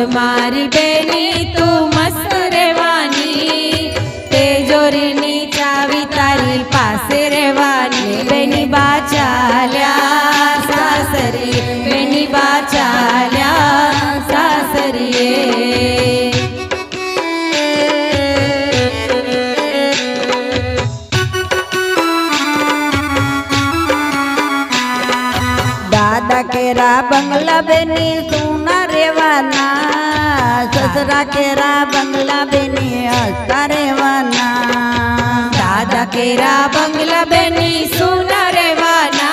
મારી બેની તું મસ્ત રહેવાની, તેજોરીની ચાવી તારી પાસે રહેવાની। બેની બા ચાલ્યા સાસરે, બેની બા ચાલ્યા સાસરીએ। दादा केरा बंगला बेनी सुना रेवाना, ससरा केरा बंगला बेनी हंसता रेवाना। दादा केरा बंगला बेनी सुना रेवाना,